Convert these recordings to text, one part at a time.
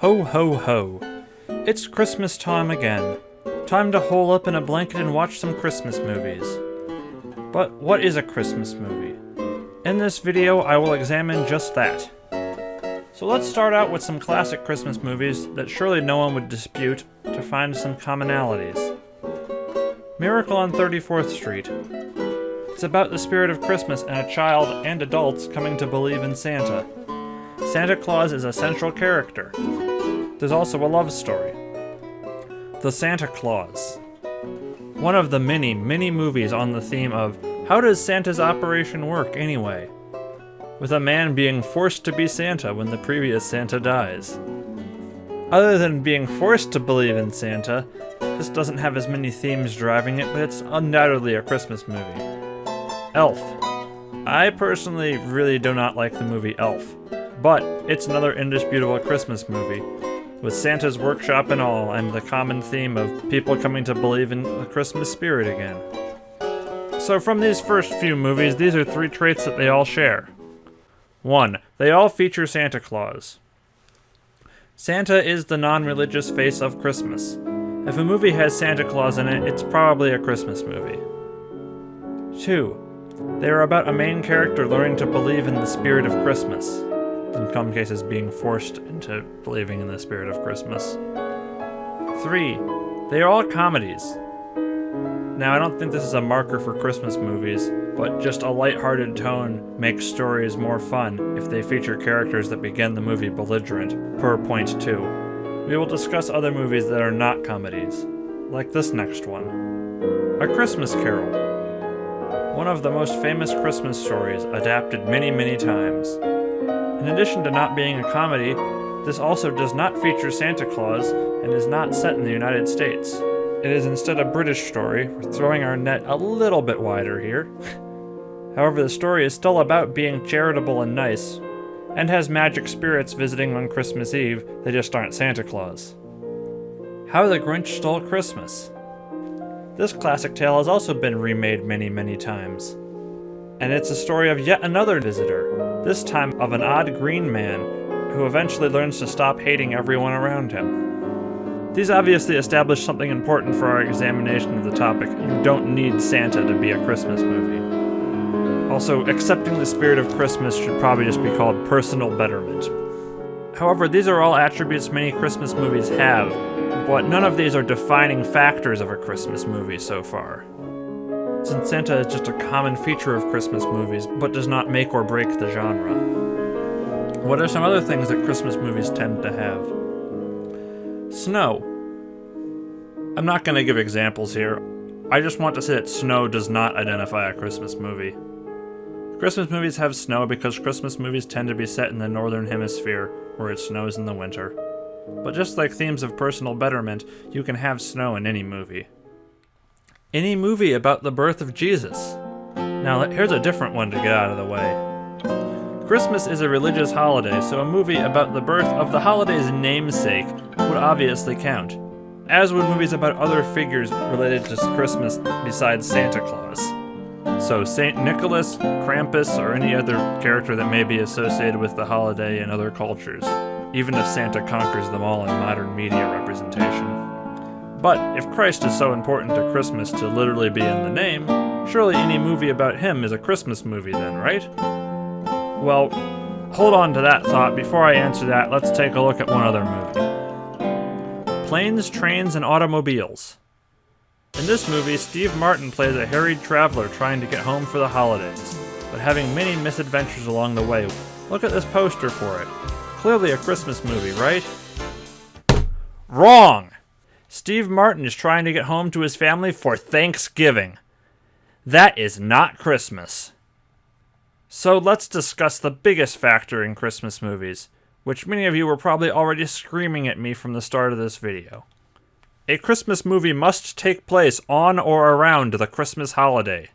Ho ho ho. It's Christmas time again. Time to hole up in a blanket and watch some Christmas movies. But what is a Christmas movie? In this video, I will examine just that. So let's start out with some classic Christmas movies that surely no one would dispute to find some commonalities. Miracle on 34th Street. It's about the spirit of Christmas and a child and adults coming to believe in Santa. Santa Claus is a central character. There's also a love story. The Santa Claus. One of the many movies on the theme of how does Santa's operation work anyway? With a man being forced to be Santa when the previous Santa dies. Other than being forced to believe in Santa, this doesn't have as many themes driving it, but it's undoubtedly a Christmas movie. Elf. I personally really do not like the movie Elf, but it's another indisputable Christmas movie, with Santa's workshop and all, and the common theme of people coming to believe in the Christmas spirit again. So from these first few movies, these are three traits that they all share. 1. They all feature Santa Claus. Santa is the non-religious face of Christmas. If a movie has Santa Claus in it, it's probably a Christmas movie. 2. They are about a main character learning to believe in the spirit of Christmas. In some cases being forced into believing in the spirit of Christmas. 3. They are all comedies. Now, I don't think this is a marker for Christmas movies, but just a lighthearted tone makes stories more fun if they feature characters that begin the movie belligerent, per point 2. We will discuss other movies that are not comedies, like this next one. A Christmas Carol. One of the most famous Christmas stories, adapted many times. In addition to not being a comedy, this also does not feature Santa Claus and is not set in the United States. It is instead a British story. We're throwing our net a little bit wider here. However, the story is still about being charitable and nice, and has magic spirits visiting on Christmas Eve. They just aren't Santa Claus. How the Grinch Stole Christmas. This classic tale has also been remade many times. And it's a story of yet another visitor, this time of an odd green man who eventually learns to stop hating everyone around him. These obviously establish something important for our examination of the topic. You don't need Santa to be a Christmas movie. Also, accepting the spirit of Christmas should probably just be called personal betterment. However, these are all attributes many Christmas movies have, but none of these are defining factors of a Christmas movie so far. Since Santa is just a common feature of Christmas movies, but does not make or break the genre. What are some other things that Christmas movies tend to have? Snow. I'm not going to give examples here. I just want to say that snow does not identify a Christmas movie. Christmas movies have snow because Christmas movies tend to be set in the northern hemisphere, where it snows in the winter. But just like themes of personal betterment, you can have snow in any movie. Any movie about the birth of Jesus. Now, here's a different one to get out of the way. Christmas is a religious holiday, so a movie about the birth of the holiday's namesake would obviously count, as would movies about other figures related to Christmas besides Santa Claus. So St. Nicholas, Krampus, or any other character that may be associated with the holiday in other cultures, even if Santa conquers them all in modern media representation. But if Christ is so important to Christmas to literally be in the name, surely any movie about him is a Christmas movie then, right? Well, hold on to that thought. Before I answer that, let's take a look at one other movie. Planes, Trains, and Automobiles. In this movie, Steve Martin plays a harried traveler trying to get home for the holidays, but having many misadventures along the way. Look at this poster for it. Clearly a Christmas movie, right? Wrong! Steve Martin is trying to get home to his family for Thanksgiving. That is not Christmas. So let's discuss the biggest factor in Christmas movies, which many of you were probably already screaming at me from the start of this video. A Christmas movie must take place on or around the Christmas holiday.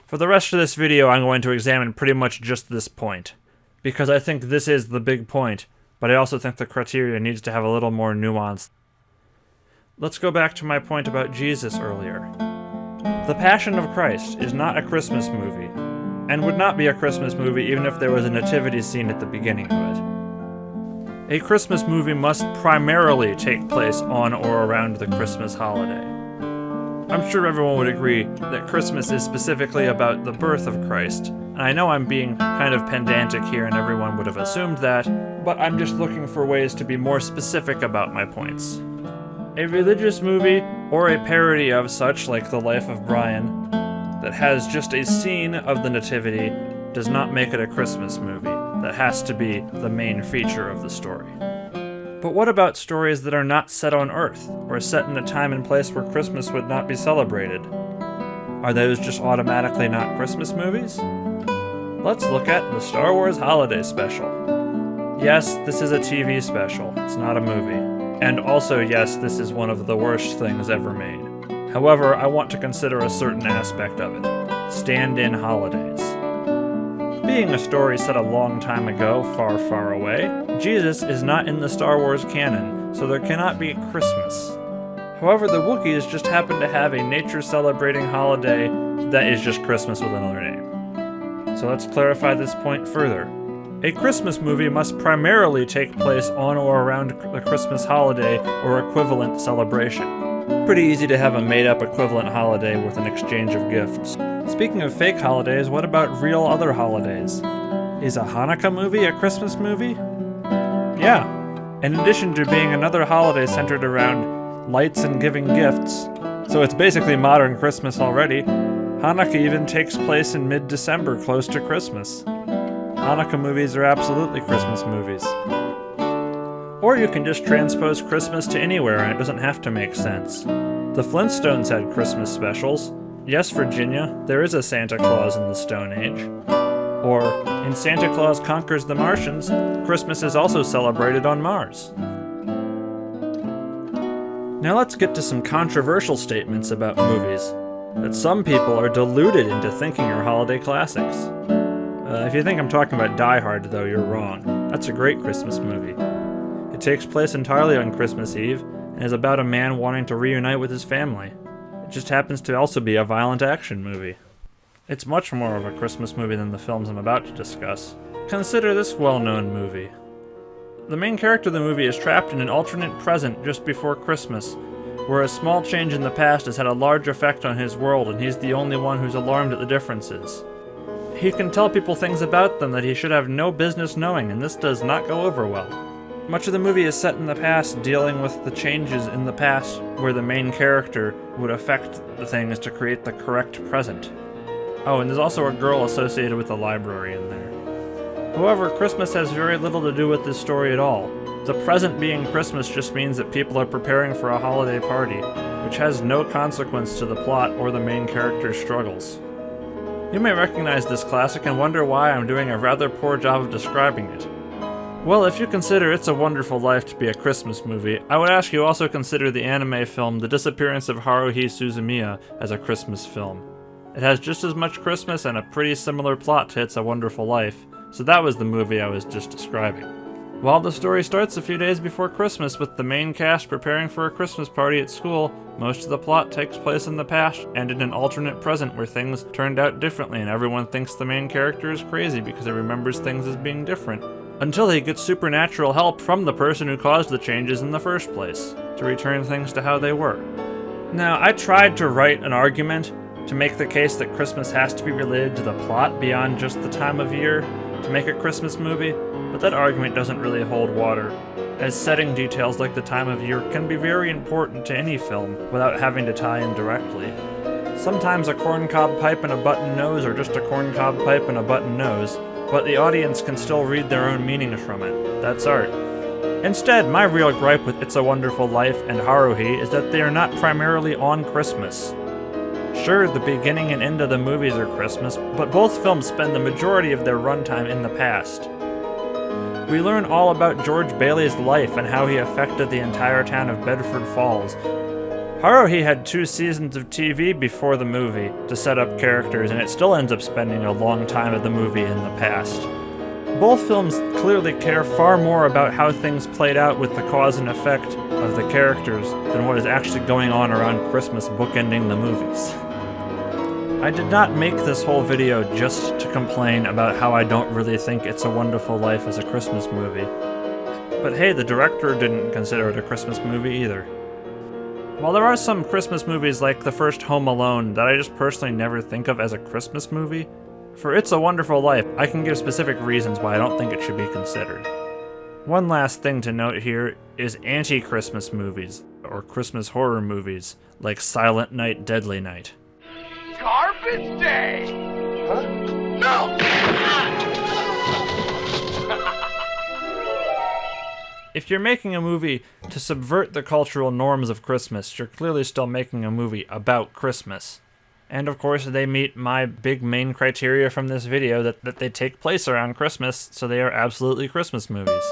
For the rest of this video, I'm going to examine pretty much just this point, because I think this is the big point, but I also think the criteria needs to have a little more nuance. Let's go back to my point about Jesus earlier. The Passion of Christ is not a Christmas movie, and would not be a Christmas movie even if there was a nativity scene at the beginning of it. A Christmas movie must primarily take place on or around the Christmas holiday. I'm sure everyone would agree that Christmas is specifically about the birth of Christ, and I know I'm being kind of pedantic here and everyone would have assumed that, but I'm just looking for ways to be more specific about my points. A religious movie, or a parody of such like The Life of Brian, that has just a scene of the Nativity does not make it a Christmas movie. That has to be the main feature of the story. But what about stories that are not set on Earth, or set in a time and place where Christmas would not be celebrated? Are those just automatically not Christmas movies? Let's look at the Star Wars Holiday Special. Yes, this is a TV special, it's not a movie. And also, yes, this is one of the worst things ever made. However, I want to consider a certain aspect of it. Stand-in holidays. Being a story set a long time ago, far, far away, Jesus is not in the Star Wars canon, so there cannot be Christmas. However, the Wookiees just happen to have a nature-celebrating holiday that is just Christmas with another name. So let's clarify this point further. A Christmas movie must primarily take place on or around the Christmas holiday or equivalent celebration. Pretty easy to have a made-up equivalent holiday with an exchange of gifts. Speaking of fake holidays, what about real other holidays? Is a Hanukkah movie a Christmas movie? Yeah. In addition to being another holiday centered around lights and giving gifts, so it's basically modern Christmas already, Hanukkah even takes place in mid-December, close to Christmas. Hanukkah movies are absolutely Christmas movies. Or you can just transpose Christmas to anywhere and it doesn't have to make sense. The Flintstones had Christmas specials. Yes, Virginia, there is a Santa Claus in the Stone Age. Or, in Santa Claus Conquers the Martians, Christmas is also celebrated on Mars. Now let's get to some controversial statements about movies that some people are deluded into thinking are holiday classics. If you think I'm talking about Die Hard, though, you're wrong. That's a great Christmas movie. It takes place entirely on Christmas Eve and is about a man wanting to reunite with his family. It just happens to also be a violent action movie. It's much more of a Christmas movie than the films I'm about to discuss. Consider this well-known movie. The main character of the movie is trapped in an alternate present just before Christmas, where a small change in the past has had a large effect on his world and he's the only one who's alarmed at the differences. He can tell people things about them that he should have no business knowing, and this does not go over well. Much of the movie is set in the past, dealing with the changes in the past where the main character would affect the things to create the correct present. Oh, and there's also a girl associated with the library in there. However, Christmas has very little to do with this story at all. The present being Christmas just means that people are preparing for a holiday party, which has no consequence to the plot or the main character's struggles. You may recognize this classic and wonder why I'm doing a rather poor job of describing it. Well, if you consider It's a Wonderful Life to be a Christmas movie, I would ask you also consider the anime film The Disappearance of Haruhi Suzumiya as a Christmas film. It has just as much Christmas and a pretty similar plot to It's a Wonderful Life, so that was the movie I was just describing. While the story starts a few days before Christmas with the main cast preparing for a Christmas party at school, most of the plot takes place in the past and in an alternate present where things turned out differently and everyone thinks the main character is crazy because he remembers things as being different. Until he gets supernatural help from the person who caused the changes in the first place, to return things to how they were. Now, I tried to write an argument to make the case that Christmas has to be related to the plot beyond just the time of year to make a Christmas movie, but that argument doesn't really hold water, as setting details like the time of year can be very important to any film without having to tie in directly. Sometimes a corncob pipe and a button nose are just a corncob pipe and a button nose, but the audience can still read their own meanings from it. That's art. Instead, my real gripe with It's a Wonderful Life and Haruhi is that they are not primarily on Christmas. Sure, the beginning and end of the movies are Christmas, but both films spend the majority of their runtime in the past. We learn all about George Bailey's life and how he affected the entire town of Bedford Falls. Haruhi had 2 seasons of TV before the movie to set up characters, and it still ends up spending a long time of the movie in the past. Both films clearly care far more about how things played out with the cause and effect of the characters than what is actually going on around Christmas bookending the movies. I did not make this whole video just to complain about how I don't really think It's a Wonderful Life is a Christmas movie. But hey, the director didn't consider it a Christmas movie either. While there are some Christmas movies like the first Home Alone that I just personally never think of as a Christmas movie, for It's a Wonderful Life, I can give specific reasons why I don't think it should be considered. One last thing to note here is anti-Christmas movies, or Christmas horror movies, like Silent Night, Deadly Night. Garbage Day! Huh? No! If you're making a movie to subvert the cultural norms of Christmas, you're clearly still making a movie about Christmas. And of course, they meet my big main criteria from this video that they take place around Christmas, so they are absolutely Christmas movies.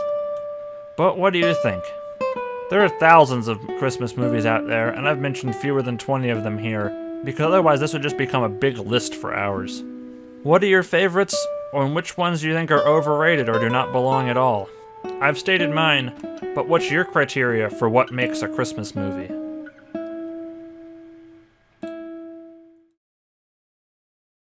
But what do you think? There are thousands of Christmas movies out there, and I've mentioned fewer than 20 of them here, because otherwise this would just become a big list for hours. What are your favorites, or which ones do you think are overrated or do not belong at all? I've stated mine, but what's your criteria for what makes a Christmas movie?